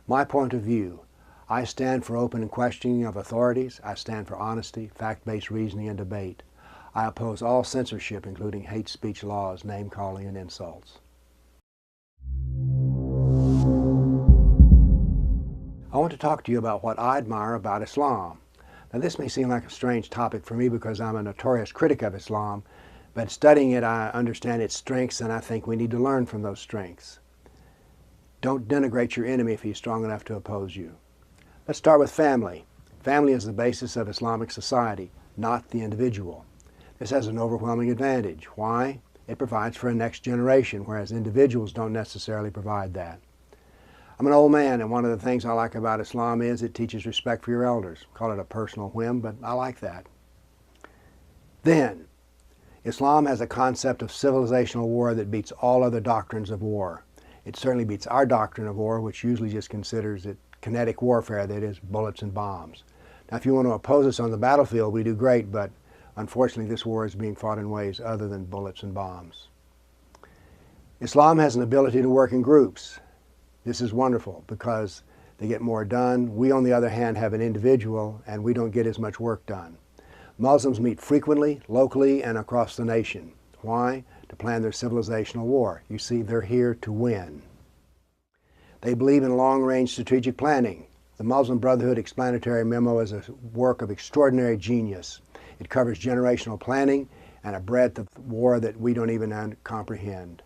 My point of view: I stand for open and questioning of authorities. I stand for honesty, fact-based reasoning, and debate. I oppose all censorship, including hate speech laws, name-calling, and insults. I want to talk to you about what I admire about Islam. Now, this may seem like a strange topic for me because I'm a notorious critic of Islam, but studying it, I understand its strengths, and I think we need to learn from those strengths. Don't denigrate your enemy if he's strong enough to oppose you. Let's start with family. Family is the basis of Islamic society, not the individual. This has an overwhelming advantage. Why? It provides for a next generation, whereas individuals don't necessarily provide that. I'm an old man, and one of the things I like about Islam is it teaches respect for your elders. Call it a personal whim, but I like that. Then, Islam has a concept of civilizational war that beats all other doctrines of war. It certainly beats our doctrine of war, which usually just considers it kinetic warfare, that is, bullets and bombs. Now, if you want to oppose us on the battlefield, we do great, but unfortunately this war is being fought in ways other than bullets and bombs. Islam has an ability to work in groups. This is wonderful because they get more done. We, on the other hand, have an individual and we don't get as much work done. Muslims meet frequently, locally, and across the nation. Why? To plan their civilizational war. You see, they're here to win. They believe in long-range strategic planning. The Muslim Brotherhood Explanatory Memo is a work of extraordinary genius. It covers generational planning and a breadth of war that we don't even comprehend.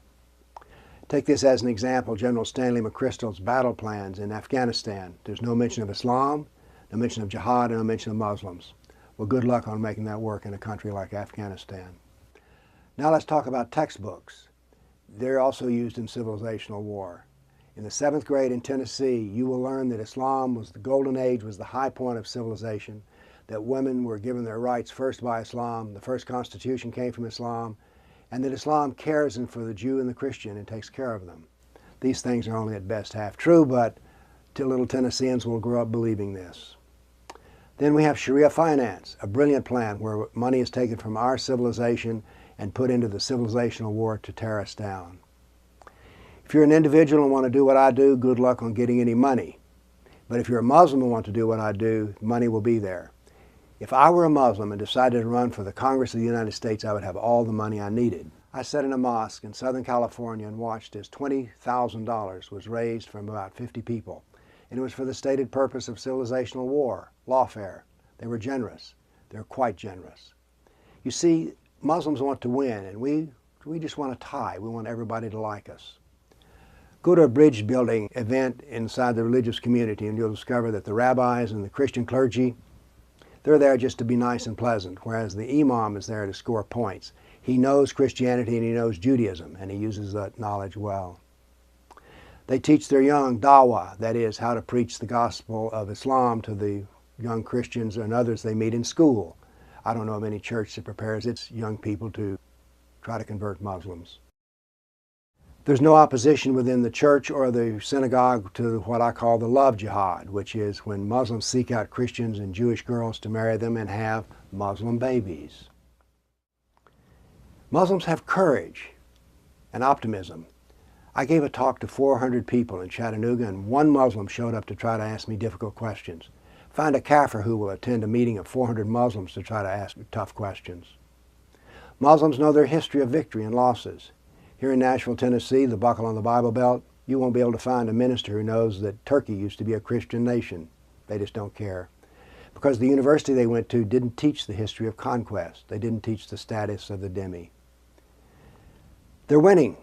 Take this as an example, General Stanley McChrystal's battle plans in Afghanistan. There's no mention of Islam, no mention of jihad, and no mention of Muslims. Well, good luck on making that work in a country like Afghanistan. Now let's talk about textbooks. They're also used in civilizational war. In the 7th grade in Tennessee, you will learn that Islam was the golden age, was the high point of civilization, that women were given their rights first by Islam, the first constitution came from Islam, and that Islam cares for the Jew and the Christian and takes care of them. These things are only at best half true, but little Tennesseans will grow up believing this. Then we have Sharia finance, a brilliant plan where money is taken from our civilization and put into the civilizational war to tear us down. If you're an individual and want to do what I do, good luck on getting any money. But if you're a Muslim and want to do what I do, money will be there. If I were a Muslim and decided to run for the Congress of the United States, I would have all the money I needed. I sat in a mosque in Southern California and watched as $20,000 was raised from about 50 people. And it was for the stated purpose of civilizational war, lawfare. They were generous. They're quite generous. You see, Muslims want to win, and we just want to tie. We want everybody to like us. Go to a bridge building event inside the religious community and you'll discover that the rabbis and the Christian clergy, they're there just to be nice and pleasant, whereas the imam is there to score points. He knows Christianity and he knows Judaism, and he uses that knowledge well. They teach their young dawah, that is, how to preach the gospel of Islam to the young Christians and others they meet in school. I don't know of any church that prepares its young people to try to convert Muslims. There's no opposition within the church or the synagogue to what I call the love jihad, which is when Muslims seek out Christians and Jewish girls to marry them and have Muslim babies. Muslims have courage and optimism. I gave a talk to 400 people in Chattanooga, and one Muslim showed up to try to ask me difficult questions. Find a kafir who will attend a meeting of 400 Muslims to try to ask tough questions. Muslims know their history of victory and losses. Here in Nashville, Tennessee, the buckle on the Bible Belt, you won't be able to find a minister who knows that Turkey used to be a Christian nation. They just don't care. Because the university they went to didn't teach the history of conquest. They didn't teach the status of the dhimmi. They're winning.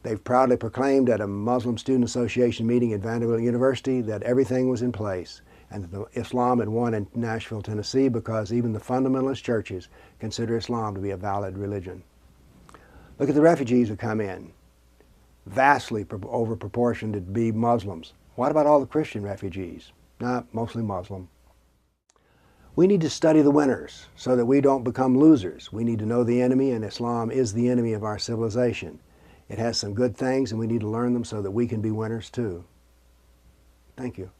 They've proudly proclaimed at a Muslim Student Association meeting at Vanderbilt University that everything was in place and that Islam had won in Nashville, Tennessee, because even the fundamentalist churches consider Islam to be a valid religion. Look at the refugees who come in, vastly over proportioned to be Muslims. What about all the Christian refugees? Nah, mostly Muslim. We need to study the winners so that we don't become losers. We need to know the enemy, and Islam is the enemy of our civilization. It has some good things, and we need to learn them so that we can be winners too. Thank you.